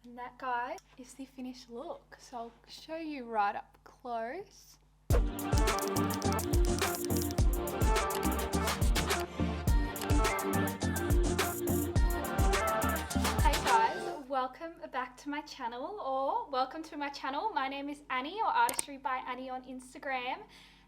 And that, guys, is the finished look. So I'll show you right up close. Welcome back to my channel, or welcome to my channel. My name is Annie, or Artistry by Annie on Instagram,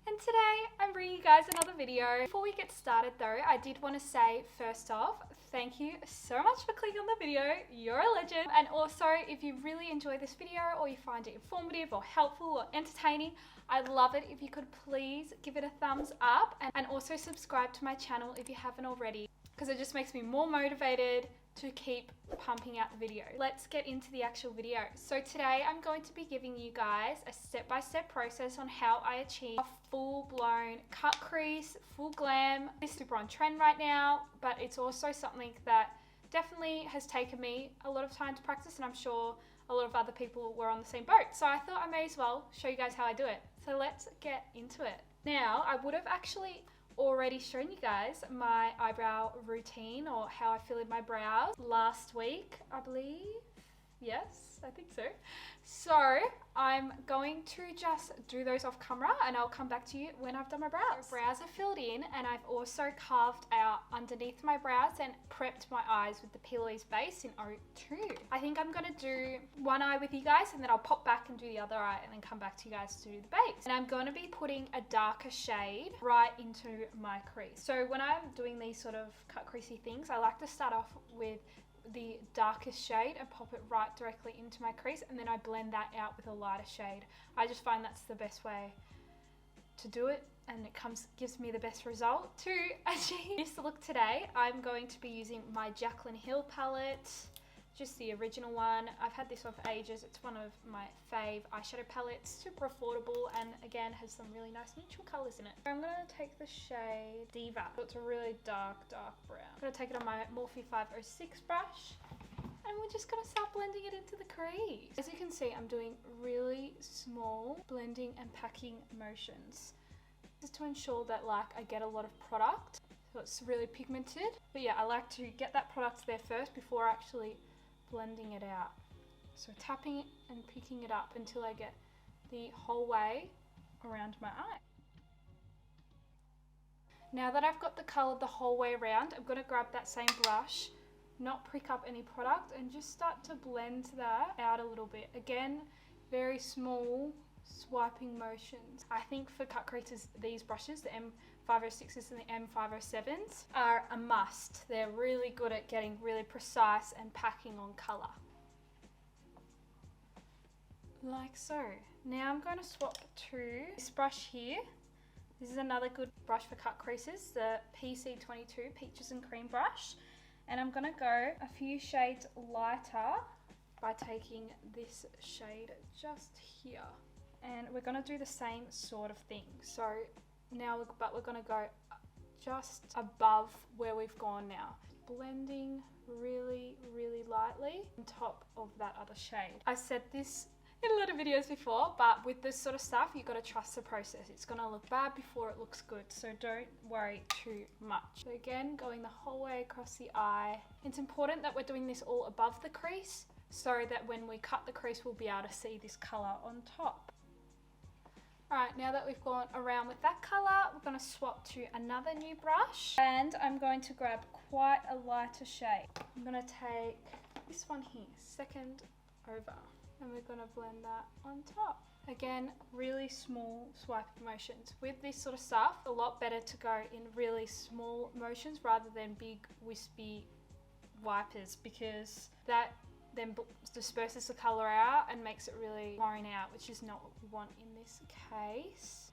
and today I'm bringing you guys another video. Before we get started though, I did want to say first off, thank you so much for clicking on the video. You're a legend. And also, if you really enjoy this video or you find it informative or helpful or entertaining, I'd love it if you could please give it a thumbs up, and also subscribe to my channel if you haven't already, because it just makes me more motivated to keep pumping out the video. Let's get into the actual video. So today I'm going to be giving you guys a step-by-step process on how I achieve a full-blown cut crease, full glam. It's super on trend right now, but it's also something that definitely has taken me a lot of time to practice, and I'm sure a lot of other people were on the same boat. So I thought I may as well show you guys how I do it. So let's get into it. Now, I would have actually already shown you guys my eyebrow routine, or how I fill in my brows last week, I believe. Yes, I think so. So I'm going to just do those off camera, and I'll come back to you when I've done my brows. So brows are filled in, and I've also carved out underneath my brows and prepped my eyes with the Piloise base in O2. I think I'm going to do one eye with you guys, and then I'll pop back and do the other eye, and then come back to you guys to do the base. And I'm going to be putting a darker shade right into my crease. So when I'm doing these sort of cut creasy things, I like to start off with the darkest shade and pop it right directly into my crease, and then I blend that out with a lighter shade. I just find that's the best way to do it, and it gives me the best result. To achieve this look today, I'm going to be using my Jaclyn Hill palette, just the original one. I've had this one for ages. It's one of my fave eyeshadow palettes, super affordable, and again has some really nice neutral colours in it. I'm going to take the shade Diva. So it's a really dark brown. I'm going to take it on my Morphe 506 brush, and we're just going to start blending it into the crease. As you can see, I'm doing really small blending and packing motions. This is to ensure that I get a lot of product, so it's really pigmented. But yeah, I like to get that product there first before actually blending it out. So tapping it and picking it up until I get the whole way around my eye. Now that I've got the colour the whole way around, I'm going to grab that same brush, not prick up any product, and just start to blend that out a little bit. Again, very small swiping motions. I think for cut creases, these brushes, the M506s and the M507s, are a must. They're really good at getting really precise and packing on colour. Like so. Now I'm going to swap to this brush here. This is another good brush for cut creases, the PC22 Peaches and Cream brush. And I'm going to go a few shades lighter by taking this shade just here. And we're going to do the same sort of thing. So now, but we're going to go just above where we've gone now. Blending really, really lightly on top of that other shade. I said this in a lot of videos before, but with this sort of stuff, you've got to trust the process. It's going to look bad before it looks good, so don't worry too much. So again, going the whole way across the eye. It's important that we're doing this all above the crease, so that when we cut the crease, we'll be able to see this colour on top. Alright, now that we've gone around with that colour, we're going to swap to another new brush, and I'm going to grab quite a lighter shade. I'm going to take this one here, second over, and we're going to blend that on top. Again, really small swipe motions. With this sort of stuff, a lot better to go in really small motions rather than big wispy wipers, because that then disperses the colour out and makes it really worn out, which is not what we want in this case.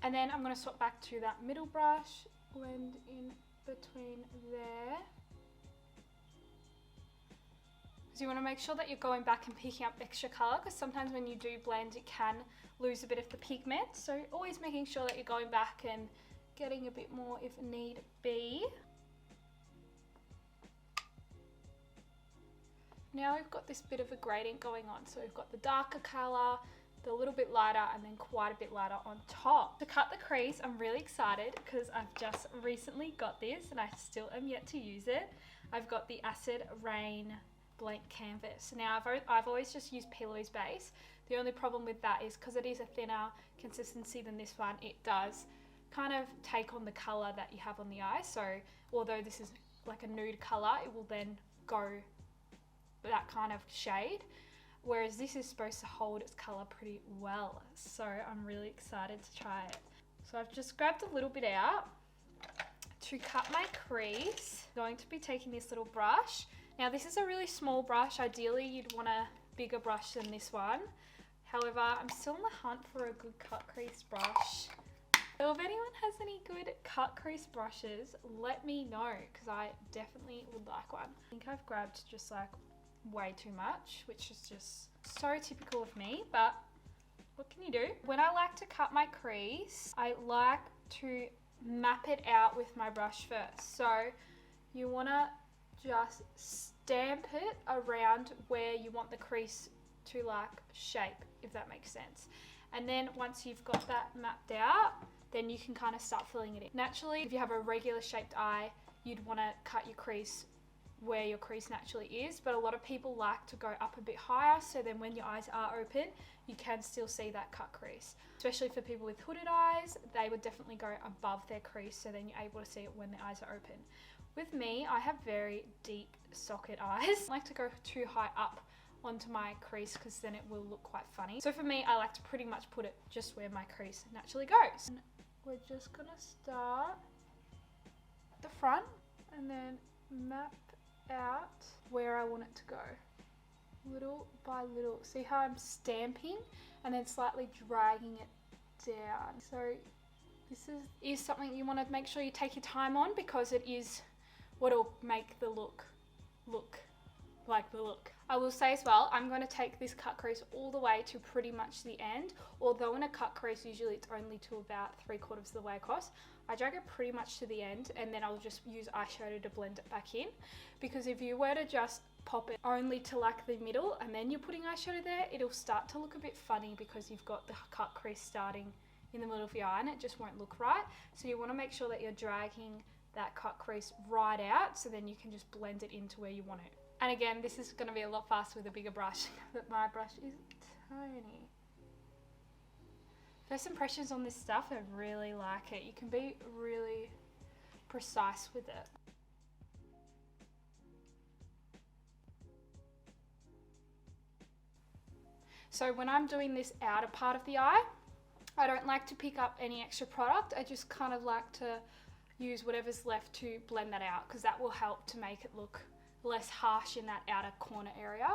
And then I'm going to swap back to that middle brush, blend in between there. So you want to make sure that you're going back and picking up extra colour, because sometimes when you do blend, it can lose a bit of the pigment. So always making sure that you're going back and getting a bit more if need be. Now we've got this bit of a gradient going on. So we've got the darker colour, the little bit lighter, and then quite a bit lighter on top. To cut the crease, I'm really excited because I've just recently got this and I still am yet to use it. I've got the Acid Rain blank canvas. Now I've always just used Pilo's base. The only problem with that is because it is a thinner consistency than this one, it does kind of take on the colour that you have on the eye. So although this is like a nude colour, it will then go that kind of shade, whereas this is supposed to hold its colour pretty well. So I'm really excited to try it. So I've just grabbed a little bit out to cut my crease. I'm going to be taking this little brush. Now this is a really small brush. Ideally you'd want a bigger brush than this one. However, I'm still on the hunt for a good cut crease brush. So if anyone has any good cut crease brushes, let me know, because I definitely would like one. I think I've grabbed just like way too much, which is just so typical of me, but what can you do? When I like to cut my crease, I like to map it out with my brush first. So you want to just stamp it around where you want the crease to like shape, if that makes sense. And then once you've got that mapped out, then you can kind of start filling it in. Naturally, if you have a regular shaped eye, you'd want to cut your crease where your crease naturally is, but a lot of people like to go up a bit higher, so then when your eyes are open, you can still see that cut crease. Especially for people with hooded eyes, they would definitely go above their crease, so then you're able to see it when the eyes are open. With me, I have very deep socket eyes. I like to go too high up onto my crease because then it will look quite funny. So for me, I like to pretty much put it just where my crease naturally goes. And we're just gonna start at the front and then map out where I want it to go, little by little. See how I'm stamping and then slightly dragging it down. So this is something you want to make sure you take your time on, because it is what will make the look like the look. I will say as well, I'm going to take this cut crease all the way to pretty much the end. Although in a cut crease usually it's only to about 3/4 of the way across, I drag it pretty much to the end, and then I'll just use eyeshadow to blend it back in. Because if you were to just pop it only to like the middle and then you're putting eyeshadow there, it'll start to look a bit funny because you've got the cut crease starting in the middle of your eye and it just won't look right. So you want to make sure that you're dragging that cut crease right out, so then you can just blend it into where you want it. And again, this is going to be a lot faster with a bigger brush, but my brush is tiny. First impressions on this stuff, I really like it. You can be really precise with it. So when I'm doing this outer part of the eye, I don't like to pick up any extra product. I just kind of like to use whatever's left to blend that out, because that will help to make it look less harsh in that outer corner area.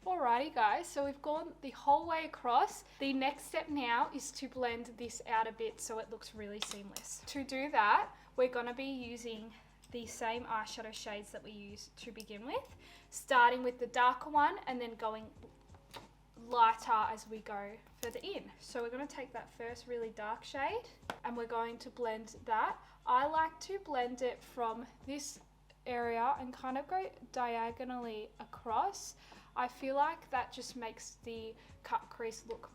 Alrighty guys, so we've gone the whole way across. The next step now is to blend this outer bit so it looks really seamless. To do that, we're going to be using the same eyeshadow shades that we used to begin with, starting with the darker one and then going lighter as we go further in. So we're going to take that first really dark shade and we're going to blend that. I like to blend it from this area and kind of go diagonally across. I feel like that just makes the cut crease look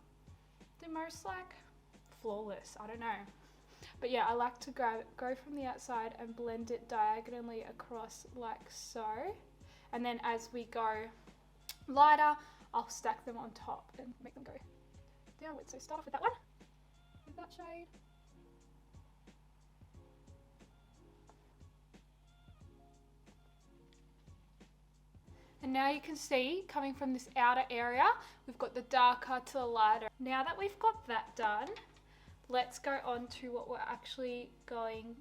the most like flawless. I don't know, but yeah, I like to go from the outside and blend it diagonally across like so, and then as we go lighter, I'll stack them on top and make them go downwards. So start off with that one, with that shade. And now you can see, coming from this outer area, we've got the darker to the lighter. Now that we've got that done, let's go on to what we're actually going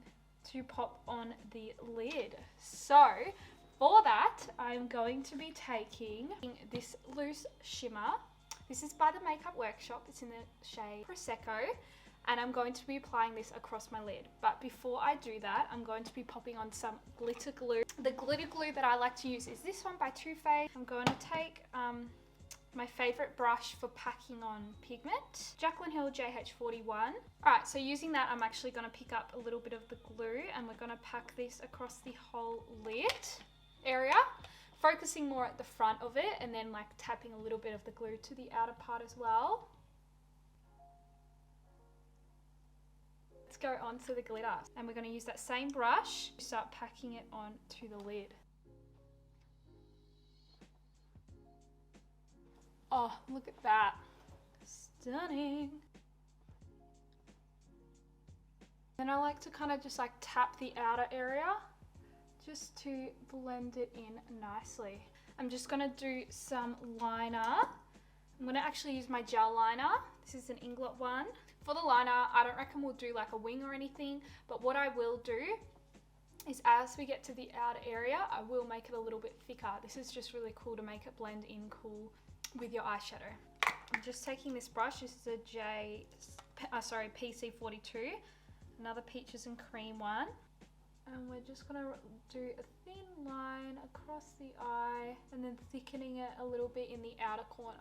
to pop on the lid. So for that, I'm going to be taking this loose shimmer. This is by the Makeup Workshop. It's in the shade Prosecco. And I'm going to be applying this across my lid. But before I do that, I'm going to be popping on some glitter glue. The glitter glue that I like to use is this one by Too Faced. I'm going to take my favorite brush for packing on pigment, Jaclyn Hill JH41. Alright, so using that, I'm actually going to pick up a little bit of the glue and we're going to pack this across the whole lid area, focusing more at the front of it and then like tapping a little bit of the glue to the outer part as well. Let's go on to the glitter, and we're going to use that same brush to start packing it on to the lid. Oh, look at that. Stunning. Then I like to kind of just like tap the outer area just to blend it in nicely. I'm just gonna do some liner. I'm gonna actually use my gel liner. This is an Inglot one. For the liner, I don't reckon we'll do like a wing or anything, but what I will do is as we get to the outer area, I will make it a little bit thicker. This is just really cool to make it blend in cool with your eyeshadow. I'm just taking this brush. This is a PC42, another peaches and cream one. And we're just gonna do a thin line across the eye and then thickening it a little bit in the outer corner.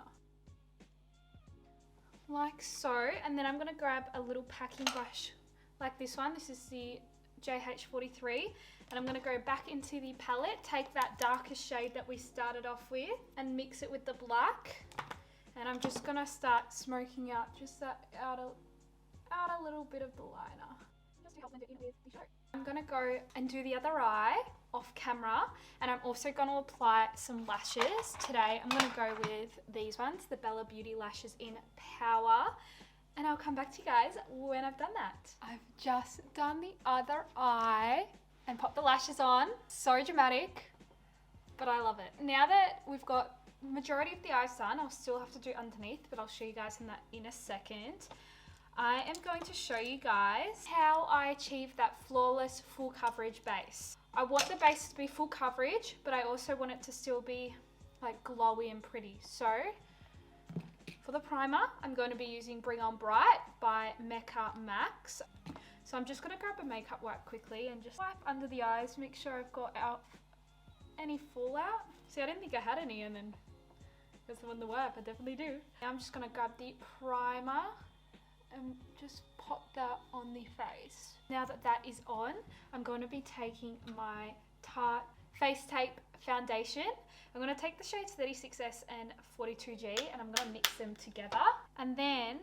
Like so. And then I'm gonna grab a little packing brush like this one. This is the JH43. And I'm gonna go back into the palette, take that darkest shade that we started off with and mix it with the black. And I'm just gonna start smoking out just that outer little bit of the liner. Just to help blend it in with the shadow. I'm gonna go and do the other eye off camera, and I'm also gonna apply some lashes. Today I'm gonna go with these ones, the Bella Beauty lashes in Power, and I'll come back to you guys when I've done that. I've just done the other eye and popped the lashes on. So dramatic, but I love it. Now that we've got the majority of the eyes done, I'll still have to do underneath, but I'll show you guys in a second. I am going to show you guys how I achieve that flawless full coverage base. I want the base to be full coverage, but I also want it to still be like glowy and pretty. So for the primer, I'm going to be using Bring On Bright by Mecca Max. So I'm just going to grab a makeup wipe quickly and just wipe under the eyes, make sure I've got out any fallout. See, I didn't think I had any, and then there's the one to wipe. I definitely do. Now I'm just going to grab the primer and just pop that on the face. Now that that is on, I'm going to be taking my Tarte Face Tape foundation. I'm going to take the shades 36S and 42G and I'm going to mix them together. And then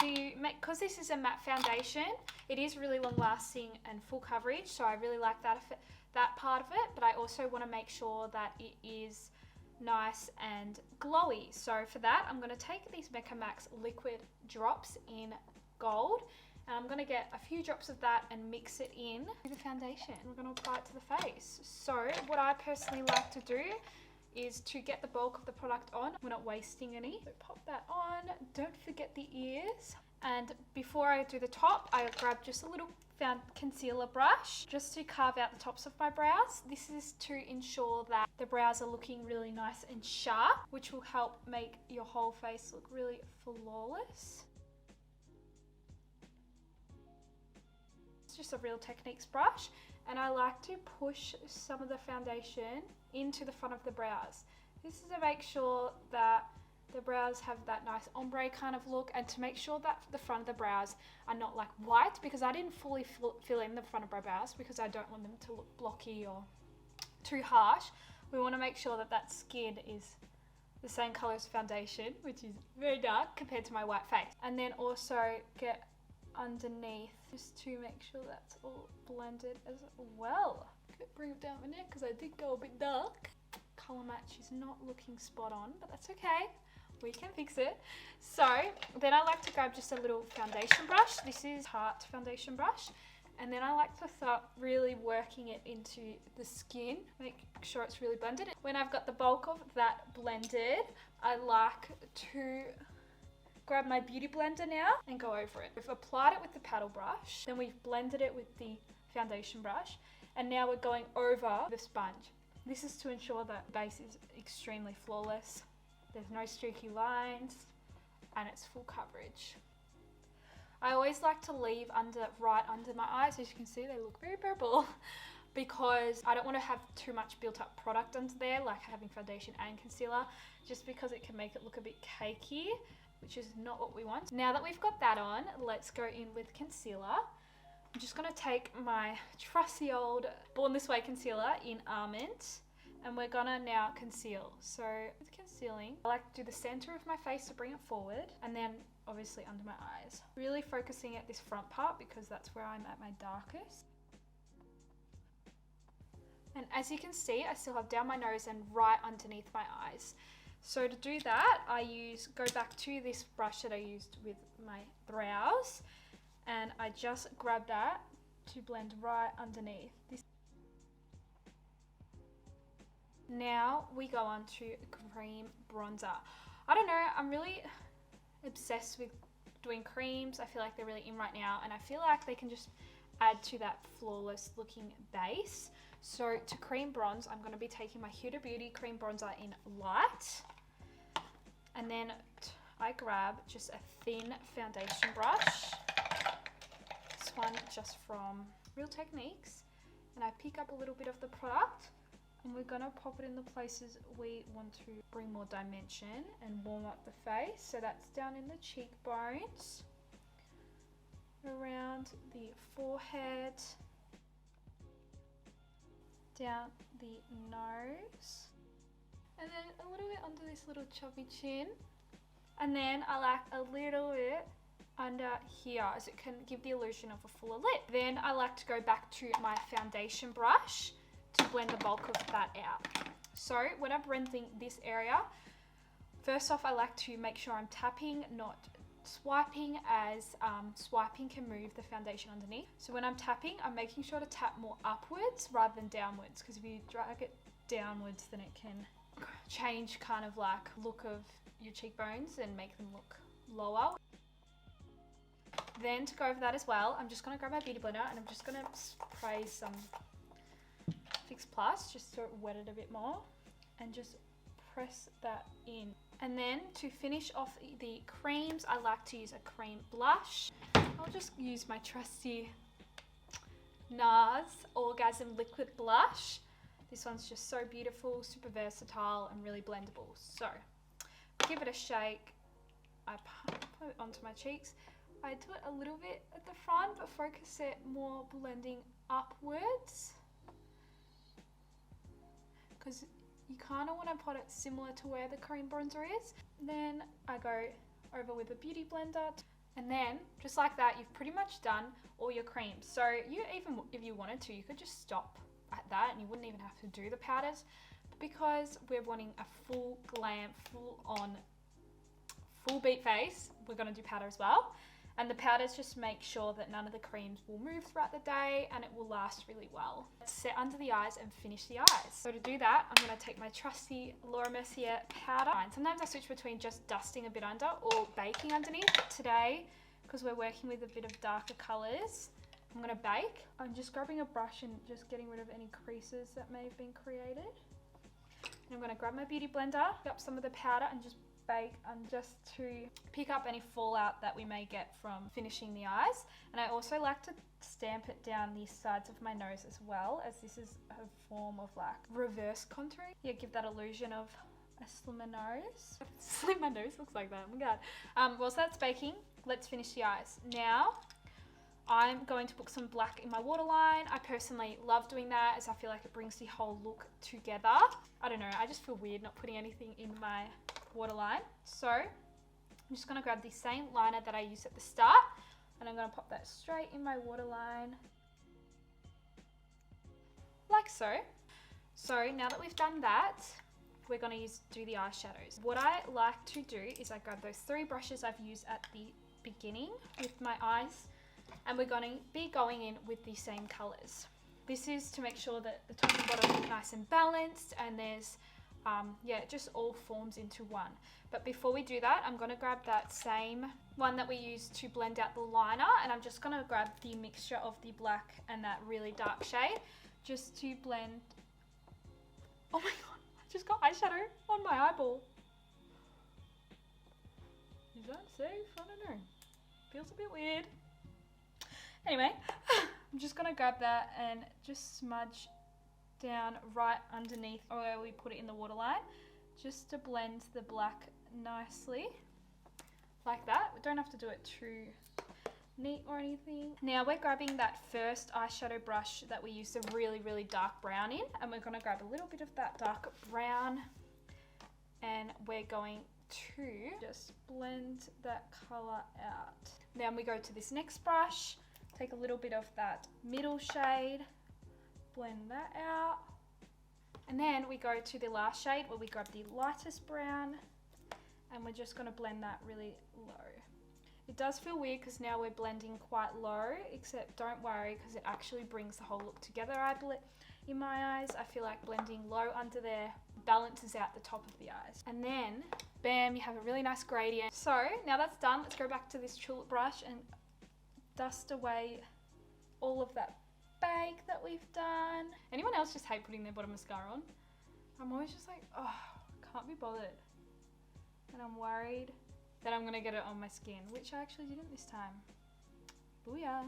because this is a matte foundation, it is really long lasting and full coverage, so I really like that part of it, but I also want to make sure that it is nice and glowy. So for that, I'm going to take these Mecca Max liquid drops in gold, and I'm going to get a few drops of that and mix it in to the foundation. We're going to apply it to the face. So what I personally like to do is to get the bulk of the product on. We're not wasting any. So pop that on. Don't forget the ears. And before I do the top, I grab just a little concealer brush just to carve out the tops of my brows. This is to ensure that the brows are looking really nice and sharp, which will help make your whole face look really flawless. It's just a Real Techniques brush, and I like to push some of the foundation into the front of the brows. This is to make sure that the brows have that nice ombre kind of look, and to make sure that the front of the brows are not like white, because I didn't fully fill in the front of my brows because I don't want them to look blocky or too harsh. We want to make sure that that skin is the same color as foundation, which is very dark compared to my white face. And then also get underneath just to make sure that's all blended as well. Bring it down my neck because I did go a bit dark. Color match is not looking spot on, but that's okay. We can fix it. So then I like to grab just a little foundation brush. This is Tarte foundation brush. And then I like to start really working it into the skin, make sure it's really blended. When I've got the bulk of that blended, I like to grab my beauty blender now and go over it. We've applied it with the paddle brush, then we've blended it with the foundation brush, and now we're going over the sponge. This is to ensure that the base is extremely flawless. There's no streaky lines, and it's full coverage. I always like to leave right under my eyes. As you can see, they look very purple because I don't want to have too much built up product under there, like having foundation and concealer, just because it can make it look a bit cakey, which is not what we want. Now that we've got that on, let's go in with concealer. I'm just going to take my trusty old Born This Way concealer in Almond, and we're gonna now conceal. So with concealing, I like to do the center of my face to bring it forward, and then obviously under my eyes. Really focusing at this front part because that's where I'm at my darkest. And as you can see, I still have down my nose and right underneath my eyes. So to do that, go back to this brush that I used with my brows, and I just grab that to blend right underneath. Now we go on to cream bronzer. I don't know, I'm really obsessed with doing creams. I feel like they're really in right now, and I feel like they can just add to that flawless looking base. So to cream bronze, I'm going to be taking my Huda Beauty cream bronzer in light, and then I grab just a thin foundation brush, this one just from Real Techniques, and I pick up a little bit of the product, and we're going to pop it in the places we want to bring more dimension and warm up the face. So that's down in the cheekbones, around the forehead, down the nose, and then a little bit under this little chubby chin. And then I like a little bit under here, as it can give the illusion of a fuller lip. Then I like to go back to my foundation brush to blend the bulk of that out. So when I'm blending this area, first off I like to make sure I'm tapping, not swiping, as swiping can move the foundation underneath. So when I'm tapping, I'm making sure to tap more upwards rather than downwards, because if you drag it downwards, then it can change kind of like look of your cheekbones and make them look lower. Then to go over that as well, I'm just going to grab my beauty blender and I'm just going to spray some Fix Plus just to wet it a bit more and just press that in. And then to finish off the creams, I like to use a cream blush. I'll just use my trusty NARS Orgasm Liquid Blush. This one's just so beautiful, super versatile and really blendable. So give it a shake. I put it onto my cheeks. I do it a little bit at the front, but focus it more blending upwards, because you kind of want to put it similar to where the cream bronzer is. Then I go over with a beauty blender, and then just like that, you've pretty much done all your creams. So you, even if you wanted to, you could just stop at that and you wouldn't even have to do the powders. But because we're wanting a full glam, full beat face, we're going to do powder as well. And the powders just make sure that none of the creams will move throughout the day and it will last really well. Let's set under the eyes and finish the eyes. So to do that, I'm going to take my trusty Laura Mercier powder. Sometimes I switch between just dusting a bit under or baking underneath. But today, because we're working with a bit of darker colours, I'm going to bake. I'm just grabbing a brush and just getting rid of any creases that may have been created. And I'm going to grab my beauty blender, pick up some of the powder and just bake, just to pick up any fallout that we may get from finishing the eyes. And I also like to stamp it down the sides of my nose as well, as this is a form of like reverse contouring. Yeah, give that illusion of a slimmer nose. Slimmer nose looks like that, oh my god. Whilst that's baking, let's finish the eyes. Now I'm going to put some black in my waterline. I personally love doing that, as I feel like it brings the whole look together. I don't know, I just feel weird not putting anything in my waterline. So I'm just going to grab the same liner that I used at the start, and I'm going to pop that straight in my waterline, like so. So now that we've done that, we're going to do the eyeshadows. What I like to do is I grab those 3 brushes I've used at the beginning with my eyes, and we're going to be going in with the same colours. This is to make sure that the top and bottom look nice and balanced, and there's yeah, it just all forms into one. But before we do that, I'm going to grab that same one that we used to blend out the liner, and I'm just going to grab the mixture of the black and that really dark shade just to blend. Oh my god, I just got eyeshadow on my eyeball. Is that safe? I don't know. Feels a bit weird. Anyway, I'm just going to grab that and just smudge down right underneath where we put it in the waterline, just to blend the black nicely, like that. We don't have to do it too neat or anything. Now we're grabbing that first eyeshadow brush that we used a really, really dark brown in, and we're going to grab a little bit of that dark brown, and we're going to just blend that colour out. Then we go to this next brush, take a little bit of that middle shade, blend that out, And then we go to the last shade where we grab the lightest brown and we're just going to blend that really low. It does feel weird because now we're blending quite low, except don't worry because it actually brings the whole look together. In my eyes, I feel like blending low under there balances out the top of the eyes. And then, bam, you have a really nice gradient. So now that's done, let's go back to this tulip brush and dust away all of that bake that we've done. Anyone else just hate putting their bottom mascara on? I'm always just like, oh, can't be bothered. And I'm worried that I'm gonna get it on my skin, which I actually didn't this time. Booyah.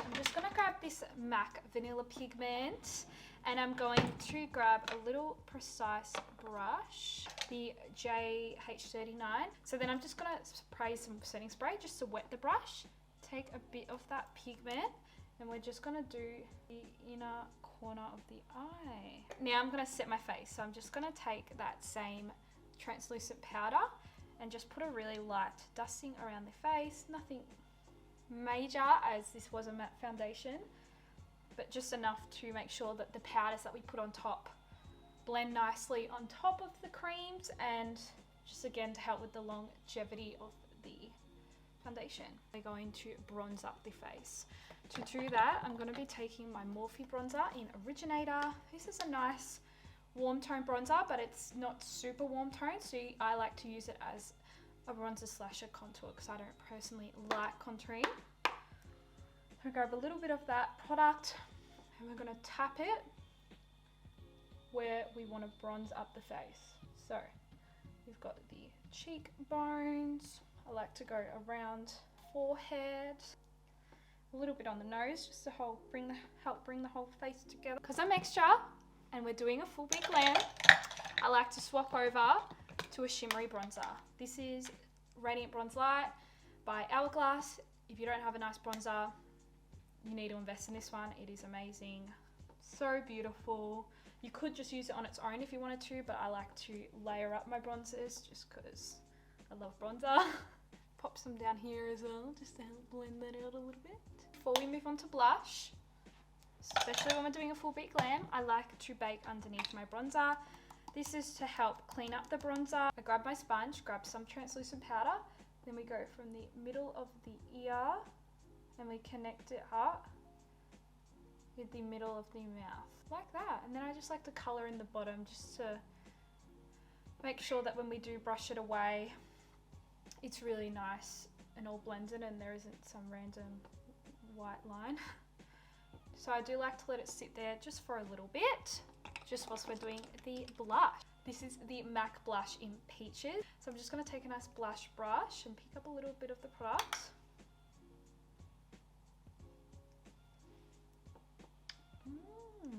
I'm just gonna grab this MAC Vanilla Pigment and I'm going to grab a little precise brush, the JH39. So then I'm just gonna spray some setting spray just to wet the brush. Take a bit of that pigment and we're just gonna do the inner corner of the eye. Now I'm gonna set my face. So I'm just gonna take that same translucent powder and just put a really light dusting around the face. Nothing major as this was a matte foundation, but just enough to make sure that the powders that we put on top blend nicely on top of the creams and just again to help with the longevity of the foundation. We're going to bronze up the face. To do that, I'm going to be taking my Morphe bronzer in Originator. This is a nice warm tone bronzer, but it's not super warm tone, so I like to use it as a bronzer slash a contour because I don't personally like contouring. So grab a little bit of that product and we're going to tap it where we want to bronze up the face. So we've got the cheekbones. I like to go around forehead, a little bit on the nose just to help bring the whole face together. Because I'm extra and we're doing a full big glam, I like to swap over to a shimmery bronzer. This is Radiant Bronze Light by Hourglass. If you don't have a nice bronzer, you need to invest in this one. It is amazing, so beautiful. You could just use it on its own if you wanted to, but I like to layer up my bronzers just because I love bronzer. Pop some down here as well just to help blend that out a little bit. Before we move on to blush, especially when we're doing a full beat glam, I like to bake underneath my bronzer. This is to help clean up the bronzer. I grab my sponge, grab some translucent powder, then we go from the middle of the ear and we connect it up with the middle of the mouth, like that. And then I just like to colour in the bottom just to make sure that when we do brush it away, it's really nice and all blended and there isn't some random white line. So I do like to let it sit there just for a little bit, just whilst we're doing the blush. This is the MAC blush in Peaches. So I'm just going to take a nice blush brush and pick up a little bit of the product.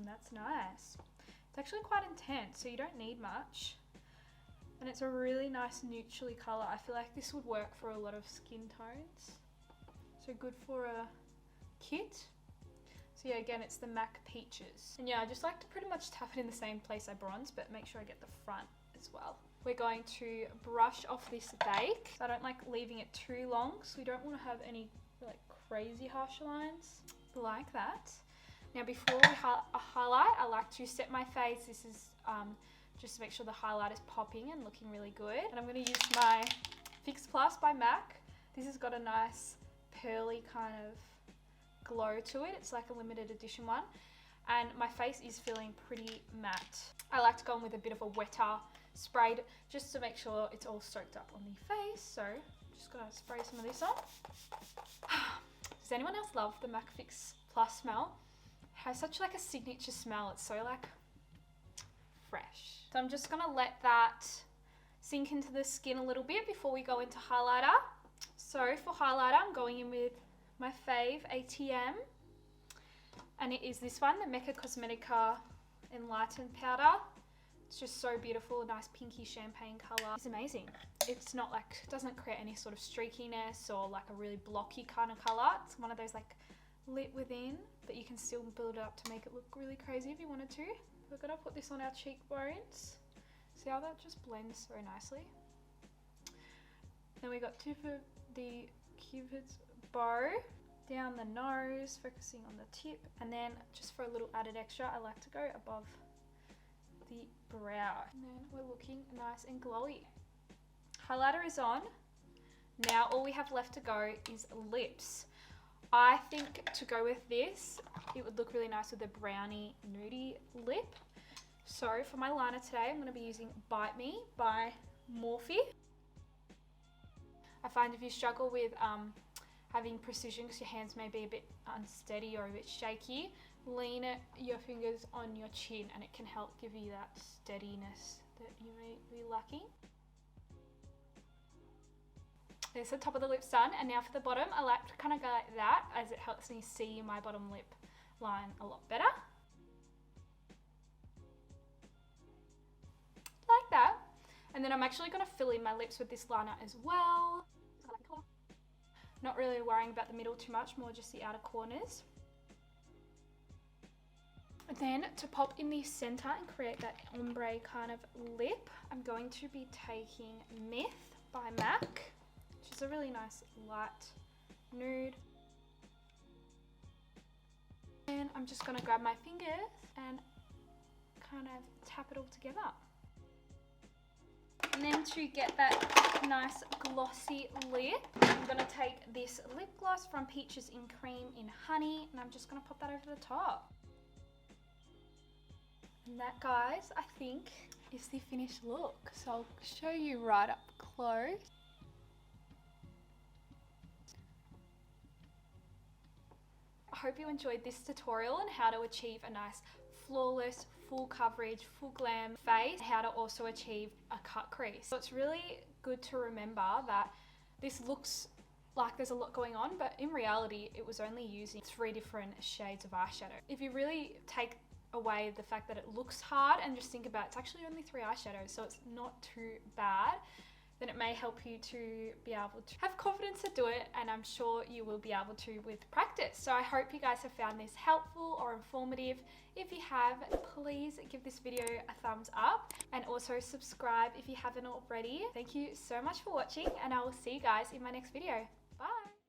That's nice. It's actually quite intense, so you don't need much. And it's a really nice neutrally colour. I feel like this would work for a lot of skin tones. So good for a kit. So yeah, again, it's the MAC Peaches. And yeah, I just like to pretty much tap it in the same place I bronze, but make sure I get the front as well. We're going to brush off this bake. I don't like leaving it too long, so we don't want to have any like crazy harsh lines like that. Now before we highlight, I like to set my face. This is just to make sure the highlight is popping and looking really good. And I'm going to use my Fix Plus by MAC. This has got a nice pearly kind of glow to it. It's like a limited edition one. And my face is feeling pretty matte. I like to go in with a bit of a wetter sprayed just to make sure it's all soaked up on the face. So I'm just going to spray some of this on. Does anyone else love the MAC Fix Plus smell? It has such like a signature smell. It's so like fresh. So I'm just gonna let that sink into the skin a little bit before we go into highlighter. So for highlighter, I'm going in with my fave ATM, and it is this one, the Mecca Cosmetica Enlightened Powder. It's just so beautiful, a nice pinky champagne color. It's amazing. It's not like, it doesn't create any sort of streakiness or like a really blocky kind of color. It's one of those like lit within, but you can still build it up to make it look really crazy if you wanted to. We're gonna put this on our cheekbones. See how that just blends so nicely? Then we got tip of the Cupid's bow down the nose, focusing on the tip, and then just for a little added extra, I like to go above the brow. And then we're looking nice and glowy. Highlighter is on. Now all we have left to go is lips. I think to go with this, it would look really nice with a brownie nudie lip. So for my liner today, I'm going to be using Bite Me by Morphe. I find if you struggle with having precision because your hands may be a bit unsteady or a bit shaky, lean your fingers on your chin and it can help give you that steadiness that you may be lacking. There's the top of the lips done, and now for the bottom, I like to kind of go like that as it helps me see my bottom lip line a lot better. Like that. And then I'm actually going to fill in my lips with this liner as well. Not really worrying about the middle too much, more just the outer corners. And then to pop in the center and create that ombre kind of lip, I'm going to be taking Myth by MAC. Which is a really nice light nude. And I'm just going to grab my fingers and kind of tap it all together. And then to get that nice glossy lip, I'm going to take this lip gloss from Peaches in Cream in Honey, and I'm just going to pop that over the top. And that, guys, I think is the finished look. So I'll show you right up close. I hope you enjoyed this tutorial on how to achieve a nice flawless, full coverage, full glam face, how to also achieve a cut crease. So it's really good to remember that this looks like there's a lot going on, but in reality it was only using 3 different shades of eyeshadow. If you really take away the fact that it looks hard and just think about it's actually only 3 eyeshadows, so it's not too bad, then it may help you to be able to have confidence to do it, and I'm sure you will be able to with practice. So I hope you guys have found this helpful or informative. If you have, please give this video a thumbs up and also subscribe if you haven't already. Thank you so much for watching, and I will see you guys in my next video. Bye!